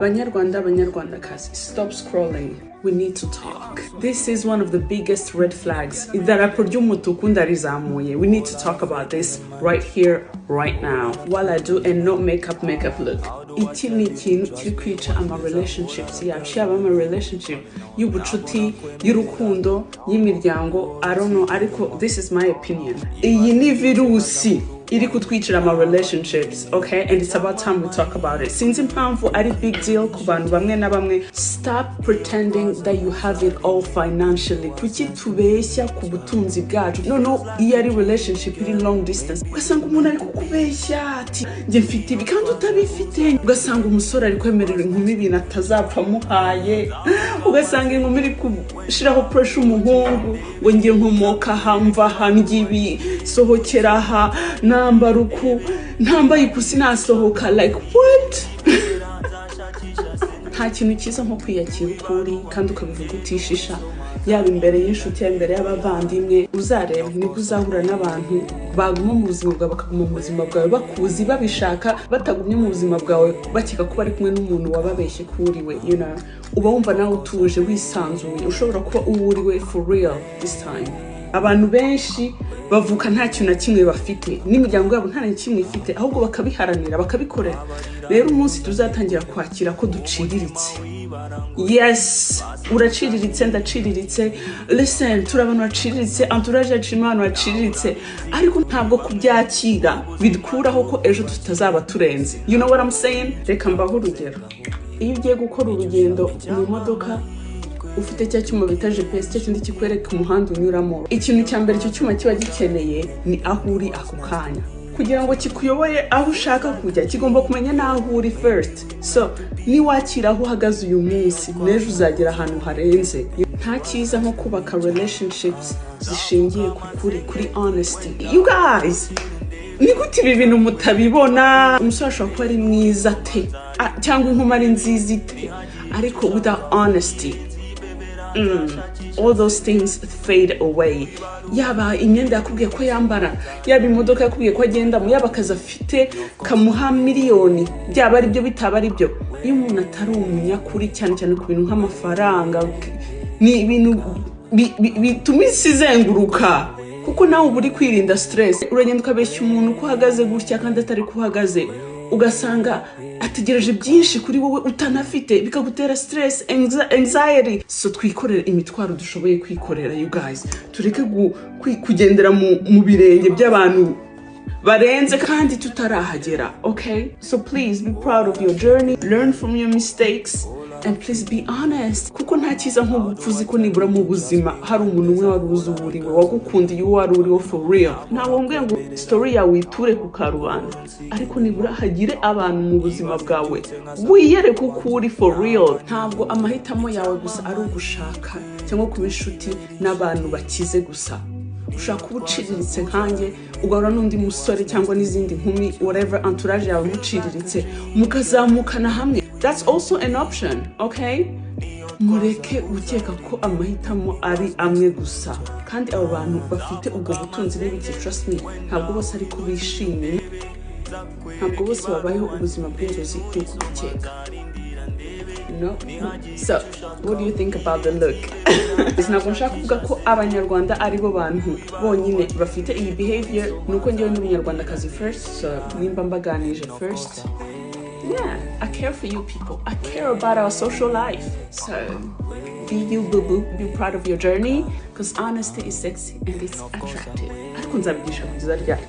Banyarwandakazi, stop scrolling. We need to talk. This is one of the biggest red flags. Idarapo ry'umukunda rizamuye. We need to talk about this right here, right now. While I do and not makeup look. Iki ni ikintu kiri kwica ama relationships yacu, yaba ama relationship y'ubucuti, y'urukundo, y'imiryango, I don't know, ariko this is my opinion. Iyi ni virusi iri kutwicira ama relationships, okay? And it's about time we talk about it. Since impamvu ari big deal ku bantu bamwe na bamwe, stop pretending that you have it all financially. Kuki tubeshya ku butunzi bwacu? No, iyo ari relationship iri long distance, ugasanga umuntu ari kukubeshya ati nje mfite ibi kandi utabifite, ugasanga umusore ari kwemerera inkumi ibintu atazapfa muhaye, ugasanga inkumi iri kushiraho pressure umuhungu ngo ngiye nkomoka hamva hangibi sohokera ha nambaruku ntambaye ikusi nasohoka, like what? Nta kintu cyiza nko kwiyakira ukuri kandi ukabivuga utishisha, yaba imbere y'inshuti, yaba imbere y'abavandimwe. Uzareba niko uzahura n'abantu baguma mu buzima bwawe, bakaguma mu buzima bwawe bakuzi babishaka, batagumye mu buzima bwawe bakeka ko bari kumwe n'umuntu wababeshye kuriwe, you know. Uba wumva nawe utuje wisanzuye, ushobora kuba uwuriwe for real this time. Abantu benshi bavuka nta kintu na kimwe bafite, n'imiryango yabo nta kimwe ifite, ahubwo bakabiharanira bakabikorera. Rero umunsi tuzatangira kwakira ko duciriritse, yes, uraciriritse, ndaciriritse, listen, turabana baciriritse, entourage yacu imana baciriritse, ariko ntabwo kubyakira bidukuraho ko ejo tutazaba turenze. You know what I'm saying? Reka mbaho urugero. Iyo ugiye gukora urugendo mu modoka, ufite cya cyuma bita GPS, cyo kindi kikwereka umuhanda unyuramo, ikintu cya mbere cyo cyuma kiba gikeneye ni aho uri ako kanya. Kugira ngo kikuyoboye aho ushaka kujya, kigomba kumenya naho uri first. So ni wakira aho uhagaze uyu munsi, nejo uzagera ahantu harenze. Nta cyiza nko kubaka relationships zishingiye kuri honesty. You guys, ni gute ibi bintu mutabibona? Umusore ashobora kuba ari mwiza te, cyangwa inkumi ari nziza te, ariko without honesty, all those things fade away. Yaba imyenda yakubwiye ko yambara, yaba imodoka yakubwiye ko agenda, yaba akazi afite kamuha miliyoni, byaba ari byo bitaba ari byo. Iyo umuntu atari umunyakuri cyane ku bintu nk'amafaranga, ni ibintu bituma isi izenguruka, kuko nawe uba uri kwirinda stress. Uragenda ukabeshya umuntu ko uhagaze gutya kandi atari ko uhagaze, ugasanga ategereje byinshi kuri wowe utanafite, bikagutera stress, anxiety. So twikorera imitwaro dushoboye kwikorera, you guys. Tureke kugendera mu birenge by'abantu barenze kandi tutarahagera, okay? So please be proud of your journey, learn from your mistakes, and please be honest. Kuko nta cyiza nko gupfuza ko nibura mu buzima hari umuntu umwe wari uzuburiwe wagukundiye wari uriho for real. Ntabwo mbwiye ngo story yawe iture ku karubanda, ariko nibura hagire abantu mu buzima bwawe wiyereka uko uri for real. Ntabwo amahitamo yawe gusa ari ugushaka cyangwa kuba inshuti n'abantu bakize gusa. Ushaka kuba uciriritse nkanjye, ugahura n'undi musore cyangwa n'izindi nkumi, whatever, entourage yawe muciriritse, mukazamukana hamwe. That's also an option, okay? Mureke gukeka ko amahitamo ari amwe gusa, kandi abo bantu bafite ubwo butunzi n'ibiki, trust me, ntabwo bose ari kubishimye, ntabwo bose babayeho ubuzima bw'inzozi nk'uko ubikeka. No? So, what do you think about the look? Ntabwo nshaka kuvuga ko abanyarwanda ari bo bantu bonyine bafite iyi behavior, nuko njyewe n'umunyarwandakazi first, so nimba mbaganije first. Yeah, I care for you people. I care about our social life. So, be you, boo-boo. Be proud of your journey, because honesty is sexy and it's attractive. Ariko nzabigisha kugeza ryari.